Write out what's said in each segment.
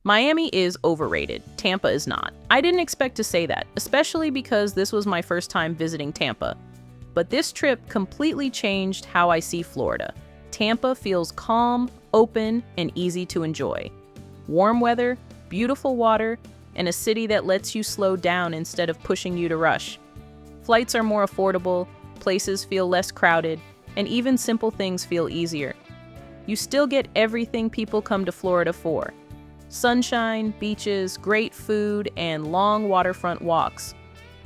Miami is overrated. Tampa is not. I didn't expect to say that, especially because this was my first time visiting Tampa. But this trip completely changed how I see Florida. Tampa feels calm, open, and easy to enjoy. Warm weather, beautiful water, and a city that lets you slow down instead of pushing you to rush. Flights are more affordable, places feel less crowded, and even simple things feel easier. You still get everything people come to Florida for. Sunshine, beaches, great food, and long waterfront walks,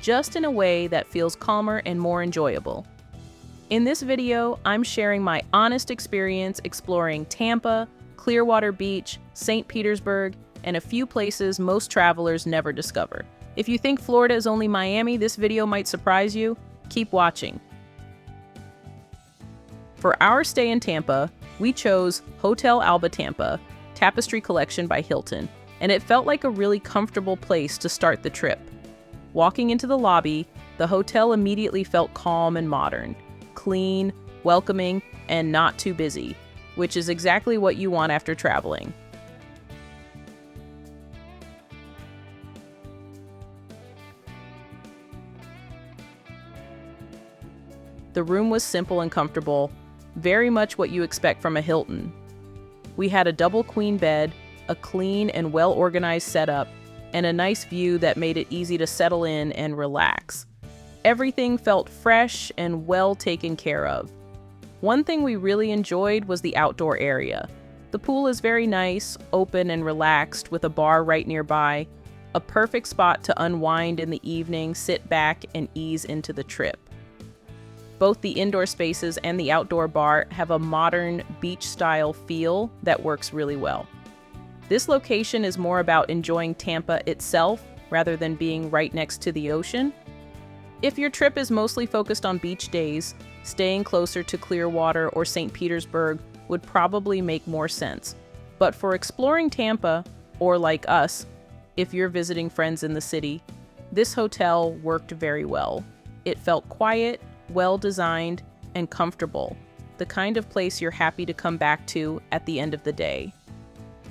just in a way that feels calmer and more enjoyable. In this video, I'm sharing my honest experience exploring Tampa, Clearwater Beach, St. Petersburg, and a few places most travelers never discover. If you think Florida is only Miami, this video might surprise you. Keep watching. For our stay in Tampa, we chose Hotel Alba Tampa, Tapestry Collection by Hilton, and it felt like a really comfortable place to start the trip. Walking into the lobby, the hotel immediately felt calm and modern, clean, welcoming, and not too busy, which is exactly what you want after traveling. The room was simple and comfortable, very much what you expect from a Hilton. We had a double queen bed, a clean and well-organized setup, and a nice view that made it easy to settle in and relax. Everything felt fresh and well taken care of. One thing we really enjoyed was the outdoor area. The pool is very nice, open and relaxed with a bar right nearby, a perfect spot to unwind in the evening, sit back, and ease into the trip. Both the indoor spaces and the outdoor bar have a modern beach-style feel that works really well. This location is more about enjoying Tampa itself rather than being right next to the ocean. If your trip is mostly focused on beach days, staying closer to Clearwater or St. Petersburg would probably make more sense. But for exploring Tampa, or like us, if you're visiting friends in the city, this hotel worked very well. It felt quiet, well-designed, and comfortable, the kind of place you're happy to come back to at the end of the day.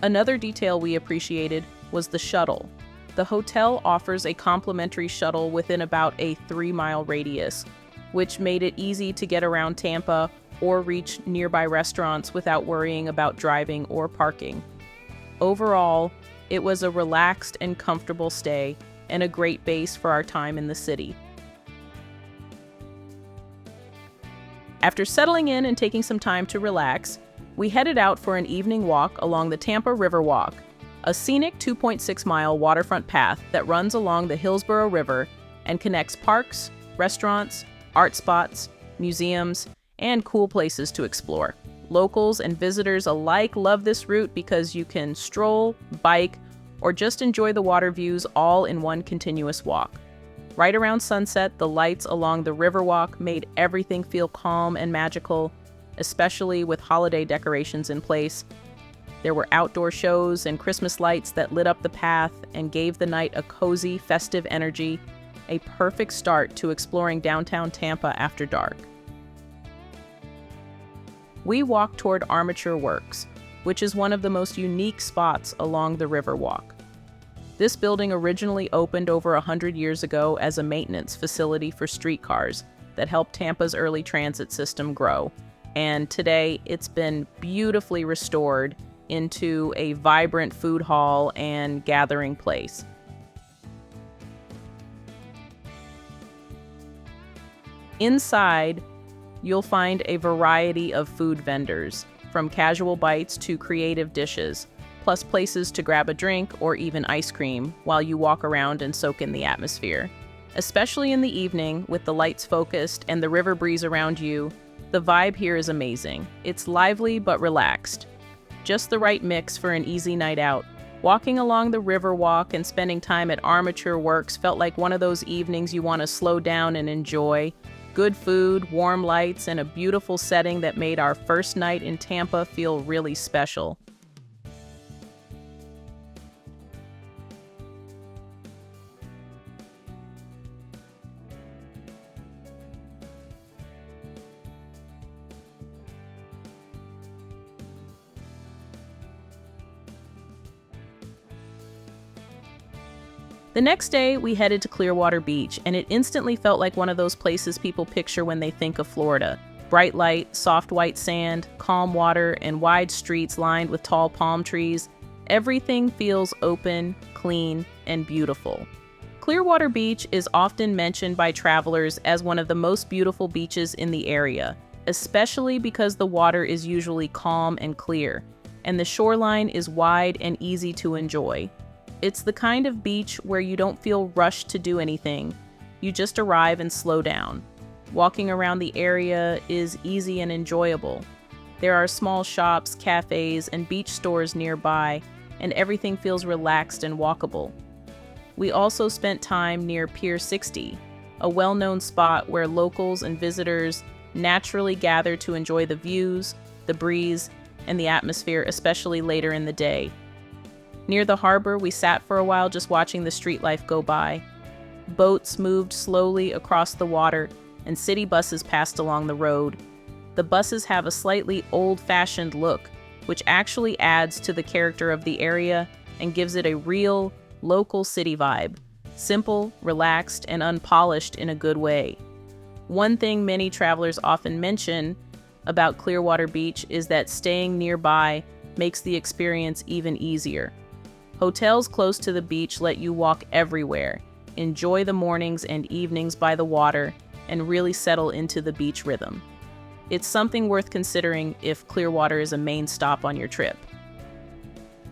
Another detail we appreciated was the shuttle. The hotel offers a complimentary shuttle within about a 3-mile radius, which made it easy to get around Tampa or reach nearby restaurants without worrying about driving or parking. Overall, it was a relaxed and comfortable stay and a great base for our time in the city. After settling in and taking some time to relax, we headed out for an evening walk along the Tampa Riverwalk, a scenic 2.6-mile waterfront path that runs along the Hillsborough River and connects parks, restaurants, art spots, museums, and cool places to explore. Locals and visitors alike love this route because you can stroll, bike, or just enjoy the water views all in one continuous walk. Right around sunset, the lights along the Riverwalk made everything feel calm and magical, especially with holiday decorations in place. There were outdoor shows and Christmas lights that lit up the path and gave the night a cozy, festive energy, a perfect start to exploring downtown Tampa after dark. We walked toward Armature Works, which is one of the most unique spots along the Riverwalk. This building originally opened over 100 years ago as a maintenance facility for streetcars that helped Tampa's early transit system grow, and today it's been beautifully restored into a vibrant food hall and gathering place. Inside, you'll find a variety of food vendors, from casual bites to creative dishes, plus places to grab a drink or even ice cream while you walk around and soak in the atmosphere. Especially in the evening, with the lights focused and the river breeze around you, the vibe here is amazing. It's lively but relaxed. Just the right mix for an easy night out. Walking along the Riverwalk and spending time at Armature Works felt like one of those evenings you want to slow down and enjoy. Good food, warm lights, and a beautiful setting that made our first night in Tampa feel really special. The next day, we headed to Clearwater Beach, and it instantly felt like one of those places people picture when they think of Florida. Bright light, soft white sand, calm water, and wide streets lined with tall palm trees. Everything feels open, clean, and beautiful. Clearwater Beach is often mentioned by travelers as one of the most beautiful beaches in the area, especially because the water is usually calm and clear, and the shoreline is wide and easy to enjoy. It's the kind of beach where you don't feel rushed to do anything. You just arrive and slow down. Walking around the area is easy and enjoyable. There are small shops, cafes, and beach stores nearby, and everything feels relaxed and walkable. We also spent time near Pier 60, a well-known spot where locals and visitors naturally gather to enjoy the views, the breeze, and the atmosphere, especially later in the day. Near the harbor, we sat for a while just watching the street life go by. Boats moved slowly across the water, and city buses passed along the road. The buses have a slightly old-fashioned look, which actually adds to the character of the area and gives it a real, local city vibe. Simple, relaxed, and unpolished in a good way. One thing many travelers often mention about Clearwater Beach is that staying nearby makes the experience even easier. Hotels close to the beach let you walk everywhere, enjoy the mornings and evenings by the water, and really settle into the beach rhythm. It's something worth considering if Clearwater is a main stop on your trip.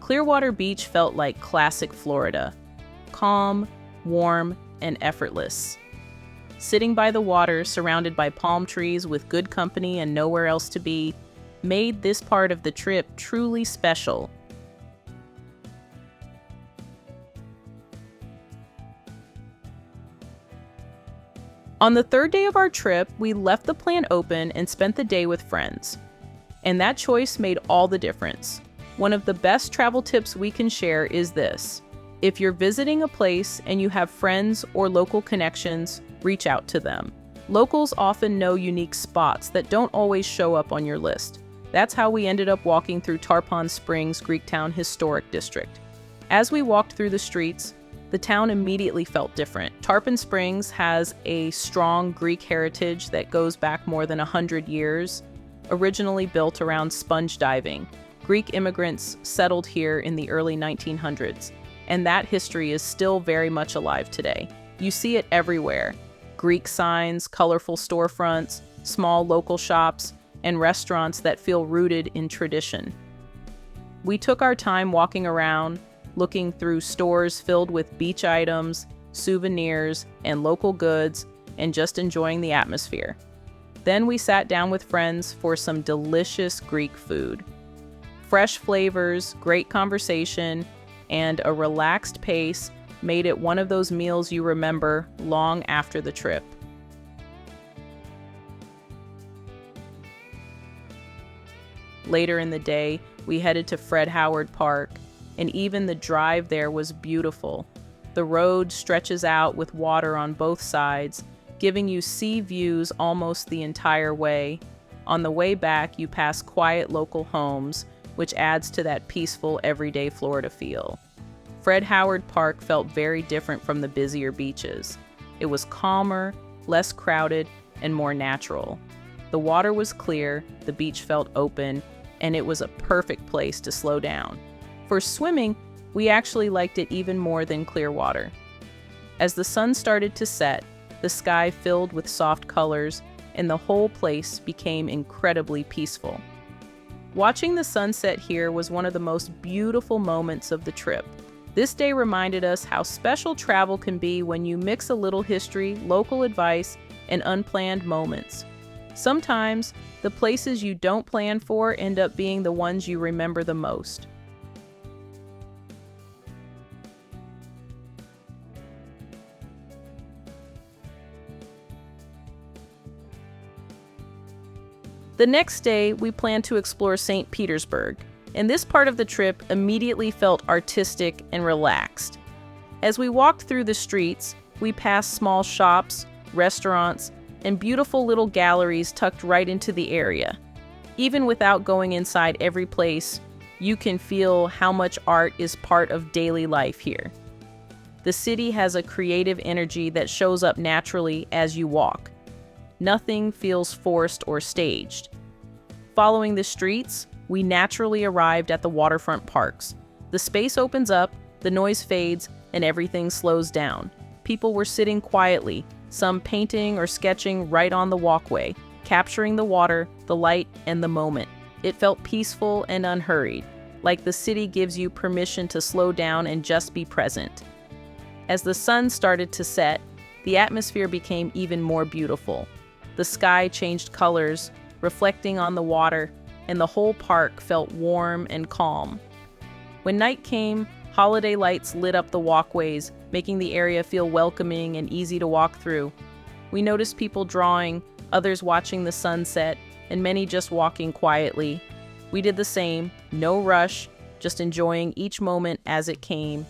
Clearwater Beach felt like classic Florida, calm, warm, and effortless. Sitting by the water, surrounded by palm trees with good company and nowhere else to be, made this part of the trip truly special. On the third day of our trip, we left the plan open and spent the day with friends. And that choice made all the difference. One of the best travel tips we can share is this: if you're visiting a place and you have friends or local connections, reach out to them. Locals often know unique spots that don't always show up on your list. That's how we ended up walking through Tarpon Springs Greektown Historic District. As we walked through the streets, the town immediately felt different. Tarpon Springs has a strong Greek heritage that goes back more than 100 years, originally built around sponge diving. Greek immigrants settled here in the early 1900s, and that history is still very much alive today. You see it everywhere: Greek signs, colorful storefronts, small local shops, and restaurants that feel rooted in tradition. We took our time walking around, looking through stores filled with beach items, souvenirs, and local goods, and just enjoying the atmosphere. Then we sat down with friends for some delicious Greek food. Fresh flavors, great conversation, and a relaxed pace made it one of those meals you remember long after the trip. Later in the day, we headed to Fred Howard Park, and even the drive there was beautiful. The road stretches out with water on both sides, giving you sea views almost the entire way. On the way back, you pass quiet local homes, which adds to that peaceful, everyday Florida feel. Fred Howard Park felt very different from the busier beaches. It was calmer, less crowded, and more natural. The water was clear, the beach felt open, and it was a perfect place to slow down. For swimming, we actually liked it even more than Clearwater. As the sun started to set, the sky filled with soft colors, and the whole place became incredibly peaceful. Watching the sunset here was one of the most beautiful moments of the trip. This day reminded us how special travel can be when you mix a little history, local advice, and unplanned moments. Sometimes, the places you don't plan for end up being the ones you remember the most. The next day, we planned to explore St. Petersburg, and this part of the trip immediately felt artistic and relaxed. As we walked through the streets, we passed small shops, restaurants, and beautiful little galleries tucked right into the area. Even without going inside every place, you can feel how much art is part of daily life here. The city has a creative energy that shows up naturally as you walk. Nothing feels forced or staged. Following the streets, we naturally arrived at the waterfront parks. The space opens up, the noise fades, and everything slows down. People were sitting quietly, some painting or sketching right on the walkway, capturing the water, the light, and the moment. It felt peaceful and unhurried, like the city gives you permission to slow down and just be present. As the sun started to set, the atmosphere became even more beautiful. The sky changed colors, reflecting on the water, and the whole park felt warm and calm. When night came, holiday lights lit up the walkways, making the area feel welcoming and easy to walk through. We noticed people drawing, others watching the sunset, and many just walking quietly. We did the same, no rush, just enjoying each moment as it came.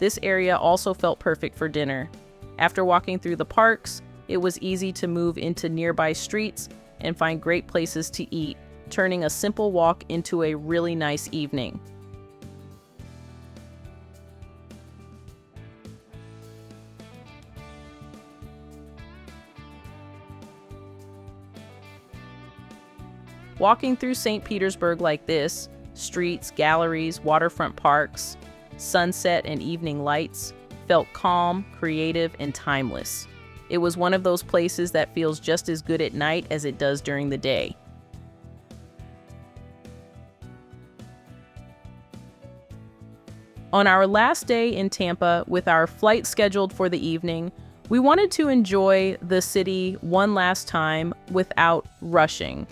This area also felt perfect for dinner. After walking through the parks, it was easy to move into nearby streets and find great places to eat, turning a simple walk into a really nice evening. Walking through St. Petersburg like this, streets, galleries, waterfront parks, sunset and evening lights, felt calm, creative, and timeless. It was one of those places that feels just as good at night as it does during the day. On our last day in Tampa, with our flight scheduled for the evening, we wanted to enjoy the city one last time without rushing.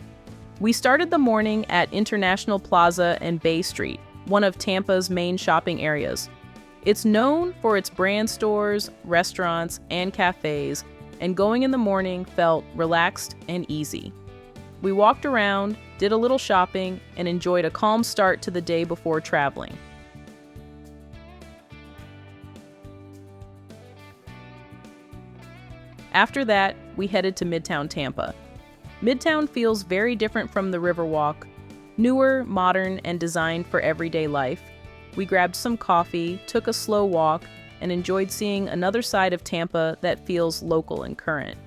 We started the morning at International Plaza and Bay Street, one of Tampa's main shopping areas. It's known for its brand stores, restaurants, and cafes, and going in the morning felt relaxed and easy. We walked around, did a little shopping, and enjoyed a calm start to the day before traveling. After that, we headed to Midtown Tampa. Midtown feels very different from the Riverwalk, newer, modern, and designed for everyday life. We grabbed some coffee, took a slow walk, and enjoyed seeing another side of Tampa that feels local and current.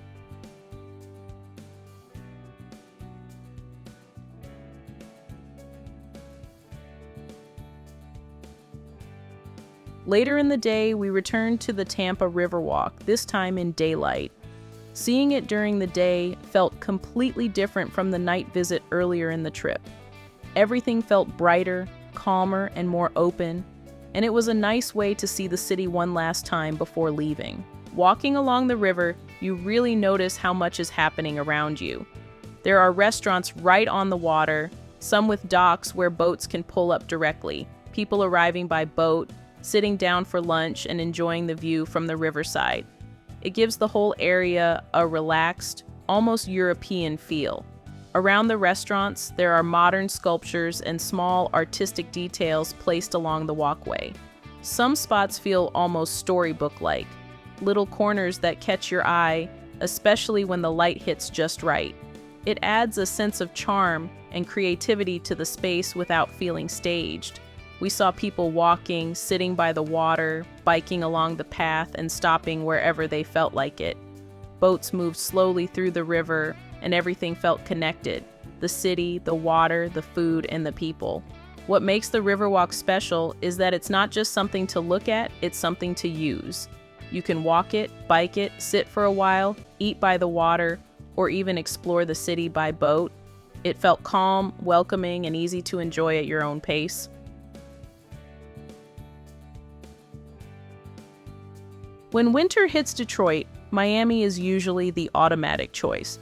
Later in the day, we returned to the Tampa Riverwalk, this time in daylight. Seeing it during the day felt completely different from the night visit earlier in the trip. Everything felt brighter, calmer, and more open, and it was a nice way to see the city one last time before leaving. Walking along the river, you really notice how much is happening around you. There are restaurants right on the water, some with docks where boats can pull up directly, people arriving by boat, sitting down for lunch, and enjoying the view from the riverside. It gives the whole area a relaxed, almost European feel. Around the restaurants, there are modern sculptures and small artistic details placed along the walkway. Some spots feel almost storybook-like, little corners that catch your eye, especially when the light hits just right. It adds a sense of charm and creativity to the space without feeling staged. We saw people walking, sitting by the water, biking along the path, and stopping wherever they felt like it. Boats moved slowly through the river, and everything felt connected. The city, the water, the food, and the people. What makes the Riverwalk special is that it's not just something to look at, it's something to use. You can walk it, bike it, sit for a while, eat by the water, or even explore the city by boat. It felt calm, welcoming, and easy to enjoy at your own pace. When winter hits Detroit, Miami is usually the automatic choice.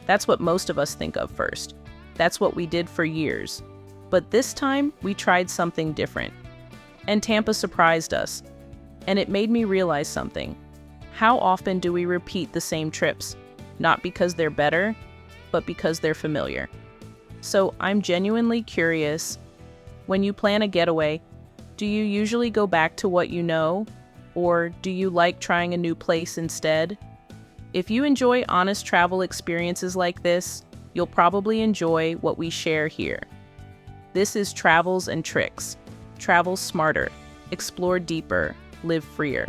That's what most of us think of first. That's what we did for years. But this time, we tried something different. And Tampa surprised us. And it made me realize something. How often do we repeat the same trips? Not because they're better, but because they're familiar. So I'm genuinely curious, when you plan a getaway, do you usually go back to what you know? Or do you like trying a new place instead? If you enjoy honest travel experiences like this, you'll probably enjoy what we share here. This is Travels and Tricks. Travel smarter, explore deeper, live freer.